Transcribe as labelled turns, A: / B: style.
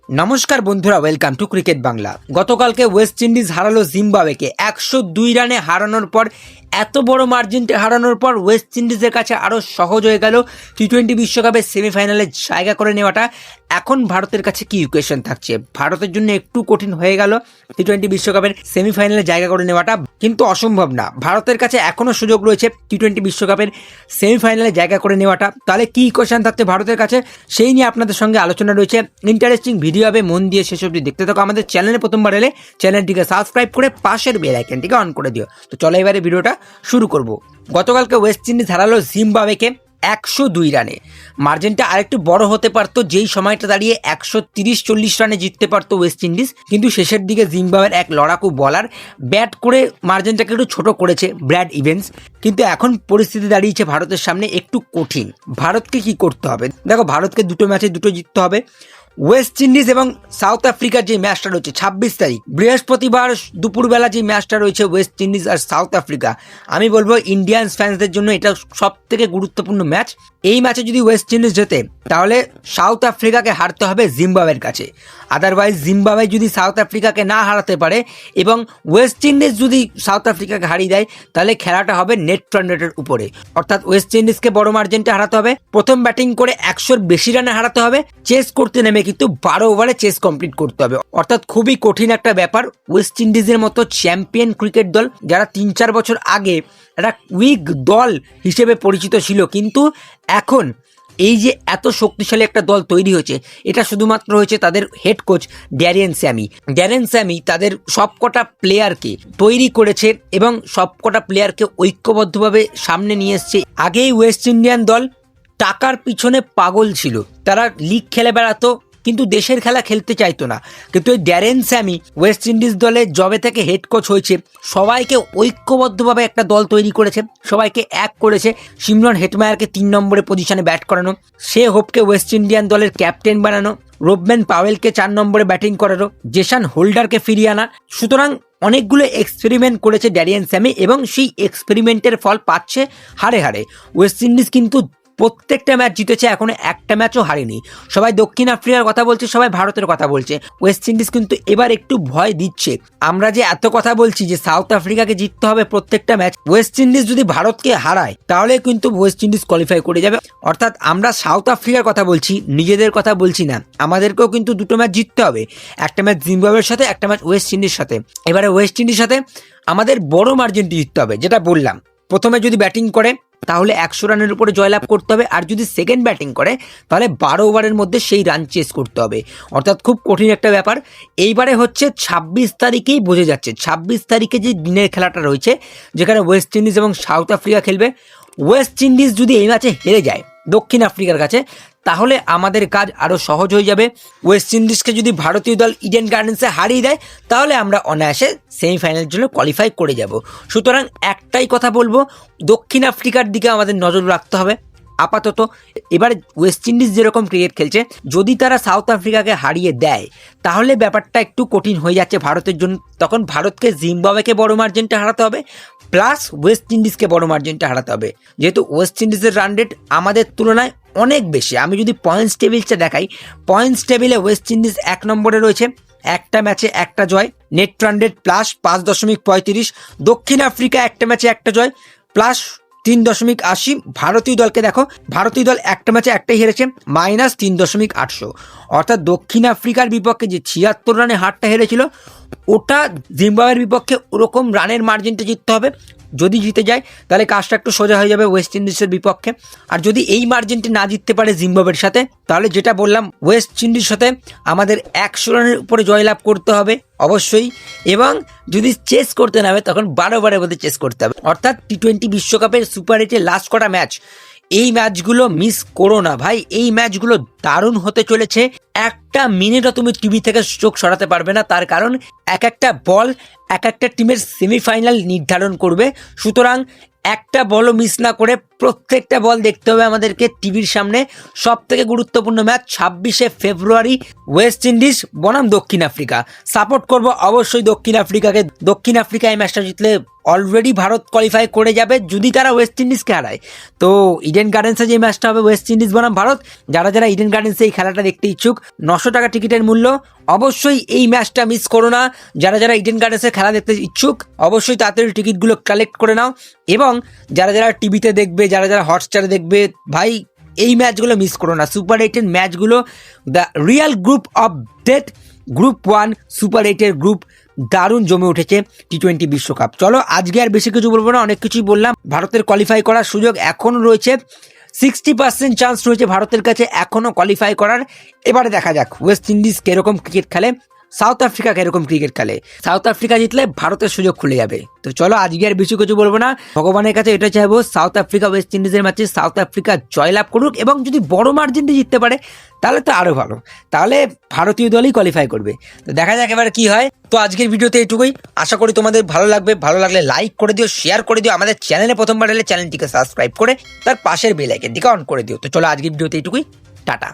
A: নমস্কার বন্ধুরা, welcome to cricket Bangla. গতকালকে ওয়েস্ট ইন্ডিজ হারালো জিম্বাবুয়েকে 102 রানে হারানোর পর, এত বড় মার্জিনটা হারানোর পর ওয়েস্ট ইন্ডিজের কাছে আরও সহজ হয়ে গেল টি-20 বিশ্বকাপের সেমিফাইনালে জায়গা করে নেওয়াটা। এখন ভারতের কাছে কি ইকুয়েশন থাকছে? ভারতের জন্য একটু কঠিন হয়ে গেল টি-20 বিশ্বকাপের সেমিফাইনালে জায়গা করে নেওয়াটা, কিন্তু অসম্ভব না। ভারতের কাছে এখনও সুযোগ রয়েছে টি-20 বিশ্বকাপের সেমিফাইনালে জায়গা করে নেওয়াটা। তাহলে কি ইকুয়েশন থাকছে ভারতের কাছে, সেই নিয়ে আপনাদের সঙ্গে আলোচনা রয়েছে। ইন্টারেস্টিং ভিডিও হবে, মন দিয়ে শেষ অবধি দেখতে থাকো। আমাদের চ্যানেলে প্রথমবার এলে চ্যানেলটিকে সাবস্ক্রাইব করে পাশের বেল আইকনটিকে অন করে দিও। তো চলো এবারে ভিডিওটা শুরু করব। গতকালকে ওয়েস্ট ইন্ডিজ হারালো জিম্বাবুয়েকে 102 রানে। মার্জিনটা আরেকটু বড় হতে পারতো, যেই সময়টা দাঁড়িয়ে 130-40 রানে জিততে পারতো ওয়েস্ট ইন্ডিজ, কিন্তু শেষের দিকে জিম্বাবুয়ের এক লড়াকু বলার ব্যাট করে মার্জিনটাকে একটু ছোট করেছে ব্র্যাড ইভেন্স। কিন্তু এখন পরিস্থিতি দাঁড়িয়েছে ভারতের সামনে একটু কঠিন। ভারতকে কি করতে হবে? দেখো, ভারতকে দুটো ম্যাচে দুটো জিততে হবে। ওয়েস্ট ইন্ডিজ এবং সাউথ আফ্রিকার যে ম্যাচটা রয়েছে 26 তারিখ বৃহস্পতিবার দুপুরবেলা যে ম্যাচটা রয়েছে ওয়েস্ট ইন্ডিজ আর সাউথ আফ্রিকা, আমি বলবো ইন্ডিয়ান ফ্যান্সদের জন্য এটা সব থেকে গুরুত্বপূর্ণ ম্যাচ। এই ম্যাচে যদি ওয়েস্ট ইন্ডিজ জেতে তাহলে সাউথ আফ্রিকাকে হারতে হবে জিম্বাবুয়ের কাছে। আদারওয়াইজ জিম্বাবুয়ে যদি সাউথ আফ্রিকাকে না হারাতে পারে এবং ওয়েস্ট ইন্ডিজ যদি সাউথ আফ্রিকাকে হারিয়ে দেয়, তাহলে খেলাটা হবে নেট রান রেটের উপরে। অর্থাৎ ওয়েস্ট ইন্ডিজকে বড় মার্জিনটা হারাতে হবে, প্রথম ব্যাটিং করে 100-র বেশি রানে হারাতে হবে, চেস করতে নেমে কিন্তু 12 ওভারে চেস কমপ্লিট করতে হবে। অর্থাৎ খুবই কঠিন একটা ব্যাপার। ওয়েস্ট ইন্ডিজের মতো চ্যাম্পিয়ন ক্রিকেট দল, যারা 3-4 বছর আগে একটা উইক দল হিসেবে পরিচিত ছিল, কিন্তু এখন এই যে এত শক্তিশালী একটা দল তৈরি হয়েছে, এটা শুধুমাত্র হয়েছে তাদের head coach Darren Sammy. Darren Sammy তাদের সবকটা প্লেয়ারকে তৈরি করেছে এবং সবকটা প্লেয়ারকে ঐক্যবদ্ধভাবে সামনে নিয়ে এসছে। আগেই ওয়েস্ট ইন্ডিয়ান দল টাকার পিছনে পাগল ছিল, তারা লিগ খেলে বেড়াতো কিন্তু দেশের খেলা খেলতে চাইতো না। কিন্তু এই ড্যারেন স্যামি ওয়েস্ট ইন্ডিজ দলে জবে থেকে হেড কোচ হয়েছে, সবাইকে ঐক্যবদ্ধভাবে একটা দল তৈরি করেছে, সবাইকে এক করেছে। সিমরন হেটমায়ারকে 3 নম্বরে পজিশনে ব্যাট করানো, শে হোপকে ওয়েস্ট ইন্ডিয়ান দলের ক্যাপ্টেন বানানো, রোবম্যান পাওয়েলকে 4 নম্বরে ব্যাটিং করানো, জেসান হোল্ডারকে ফিরিয়ে আনা। সুতরাং অনেকগুলো এক্সপেরিমেন্ট করেছে ড্যারেন স্যামি এবং সেই এক্সপেরিমেন্টের ফল পাচ্ছে হারে হারে। ওয়েস্ট ইন্ডিজ কিন্তু প্রত্যেকটা ম্যাচ জিতেছে, এখনো একটা ম্যাচও হারেনি। সবাই দক্ষিণ আফ্রিকার কথা বলছে, সবাই ভারতের কথা বলছে। ওয়েস্ট ইন্ডিজ কিন্তু এবার একটু ভয় দিচ্ছে। আমরা যে এত কথা বলছি যে সাউথ আফ্রিকাকে জিততে হবে প্রত্যেকটা ম্যাচ, ওয়েস্ট ইন্ডিজ যদি ভারতকে হারায় তাহলে কিন্তু ওয়েস্ট ইন্ডিজ কোয়ালিফাই করে যাবে। অর্থাৎ আমরা সাউথ আফ্রিকার কথা বলছি, নিজেদের কথা বলছি না। আমাদেরকেও কিন্তু দুটো ম্যাচ জিততে হবে, একটা ম্যাচ জিম্বাবুয়ের সাথে, একটা ম্যাচ ওয়েস্ট ইন্ডিজের সাথে। এবারে ওয়েস্ট ইন্ডিজের সাথে আমাদের বড় মার্জিনটি জিততে হবে, যেটা বললাম। প্রথমে যদি ব্যাটিং করে তাহলে 100 রানের উপরে জয়লাভ করতে হবে, আর যদি সেকেন্ড ব্যাটিং করে তাহলে 12 ওভারের মধ্যে সেই রান চেস করতে হবে। অর্থাৎ খুব কঠিন একটা ব্যাপার। এইবারে হচ্ছে 26 তারিখেই বোঝা যাচ্ছে, 26 তারিখে যে দিনের খেলাটা রয়েছে যেখানে ওয়েস্ট ইন্ডিজ এবং সাউথ আফ্রিকা খেলবে, ওয়েস্ট ইন্ডিজ যদি এই ম্যাচে হেরে যায় দক্ষিণ আফ্রিকার কাছে, তাহলে আমাদের কাজ আরও সহজ হয়ে যাবে। ওয়েস্ট ইন্ডিজকে যদি ভারতীয় দল ইডেন গার্ডেন্সে হারিয়ে দেয় তাহলে আমরা অনায়াসে সেমিফাইনালের জন্য কোয়ালিফাই করে যাব। সুতরাং একটাই কথা বলবো, দক্ষিণ আফ্রিকার দিকে আমাদের নজর রাখতে হবে আপাতত। এবার ওয়েস্ট ইন্ডিজ যেরকম ক্রিকেট খেলছে, যদি তারা সাউথ আফ্রিকাকে হারিয়ে দেয় তাহলে ব্যাপারটা একটু কঠিন হয়ে যাচ্ছে ভারতের জন্য। তখন ভারতকে জিম্বাবুয়েকে বড় মার্জিনটা হারাতে হবে, প্লাস ওয়েস্ট ইন্ডিজকে বড় মার্জিনটা হারাতে হবে। যেহেতু ওয়েস্ট ইন্ডিজের রান রেট আমাদের তুলনায় অনেক বেশি। আমি যদি পয়েন্টস টেবিলটা দেখাই, পয়েন্টস টেবিলে ওয়েস্ট ইন্ডিজ 1 নম্বরে রয়েছে, একটা ম্যাচে একটা জয়, নেট রান রেট প্লাস 5.35। দক্ষিণ আফ্রিকা একটা ম্যাচে একটা জয় প্লাস 3.80। ভারতীয় দলকে দেখো, ভারতীয় দল একটা ম্যাচে একটাই হেরেছে, -3.800। অর্থাৎ দক্ষিণ আফ্রিকার বিপক্ষে যে 76 রানে হারটা হেরেছিল, ওটা জিম্বাবুয়ের বিপক্ষে ওরকম রানের মার্জিনটা জিততে হবে। যদি জিতে যায় তাহলে কাজটা একটু সোজা হয়ে যাবে ওয়েস্ট ইন্ডিজের বিপক্ষে। আর যদি এই মার্জিনটি না জিততে পারে জিম্বাবুয়ের সাথে, তাহলে যেটা বললাম ওয়েস্ট ইন্ডিজের সাথে আমাদের 100 রানের উপরে জয়লাভ করতে হবে অবশ্যই। এবং যদি চেস করতে নামে তখন 12 ওভারের মধ্যে চেস করতে হবে। অর্থাৎ টি-20 বিশ্বকাপের সুপার 8-এর লাস্ট কটা ম্যাচ, এই ম্যাচগুলো মিস করো না ভাই। এই ম্যাচগুলো দারুণ হতে চলেছে। একটা মিনিটও তুমি টিভি থেকে চোখ সরাতে পারবে না, তার কারণ এক একটা বল এক একটা টিমের সেমিফাইনাল নির্ধারণ করবে। সুতরাং একটা বলও মিস না করে প্রত্যেকটা বল দেখতে হবে আমাদেরকে টিভির সামনে। সব থেকে গুরুত্বপূর্ণ ম্যাচ 26শে ফেব্রুয়ারি, ওয়েস্ট ইন্ডিজ বনাম দক্ষিণ আফ্রিকা। সাপোর্ট করব অবশ্যই দক্ষিণ আফ্রিকাকে। দক্ষিণ আফ্রিকা এই ম্যাচটা জিতলে অলরেডি ভারত কোয়ালিফাই করে যাবে যদি তারা ওয়েস্ট ইন্ডিজকে হারায়। তো ইডেন গার্ডেন্সে যে ম্যাচটা হবে ওয়েস্ট ইন্ডিজ বনাম ভারত, যারা যারা ইডেন গার্ডেন্সে এই খেলাটা দেখতে ইচ্ছুক, 900 টাকা টিকিটের মূল্য, অবশ্যই এই ম্যাচটা মিস করো না। যারা যারা ইডেন গার্ডেন্সে খেলা দেখতে ইচ্ছুক অবশ্যই তাড়াতাড়ি টিকিটগুলো কালেক্ট করে নাও। এবং যারা যারা টিভিতে দেখবে, যারা যারা হটস্টারে দেখবে, ভাই এই ম্যাচগুলো মিস করো না। সুপার 8-এর ম্যাচগুলো, the real group of death, group 1 super 8-এর গ্রুপ দারুণ জমে উঠেছে টি20 বিশ্বকাপ। চলো আজকে আর বেশি কিছু বলবো না, অনেক কিছুই বললাম। ভারতের কোয়ালিফাই করার সুযোগ এখনও রয়েছে, 60% চান্স রয়েছে ভারতের কাছে এখনও কোয়ালিফাই করার। এবারে দেখা যাক ওয়েস্ট ইন্ডিজ কিরকম ক্রিকেট খেলে, সাউথ আফ্রিকা কিরকম ক্রিকেট খেলে। সাউথ আফ্রিকা জিতলে ভারতের সুযোগ খুলে যাবে। তো চলো আজকে আর বেশি কিছু বলবো না, ভগবানের কাছে এটা চাইবো সাউথ আফ্রিকা ওয়েস্ট ইন্ডিজের ম্যাচে সাউথ আফ্রিকা জয়লাভ করুক, এবং যদি বড় মার্জিনে জিততে পারে তাহলে তো আরও ভালো, তাহলে ভারতীয় দলই কোয়ালিফাই করবে। তো দেখা যাক এবার কি হয়। তো আজকের ভিডিওতে এটুকুই, আশা করি তোমাদের ভালো লাগবে। ভালো লাগলে লাইক করে দিও, শেয়ার করে দিও, আমাদের চ্যানেলে প্রথমবার এলে চ্যানেলটিকে সাবস্ক্রাইব করে তার পাশের বেল আইকনটিকে অন করে দিও। তো চলো আজকের ভিডিওতে এটুকুই, টাটা।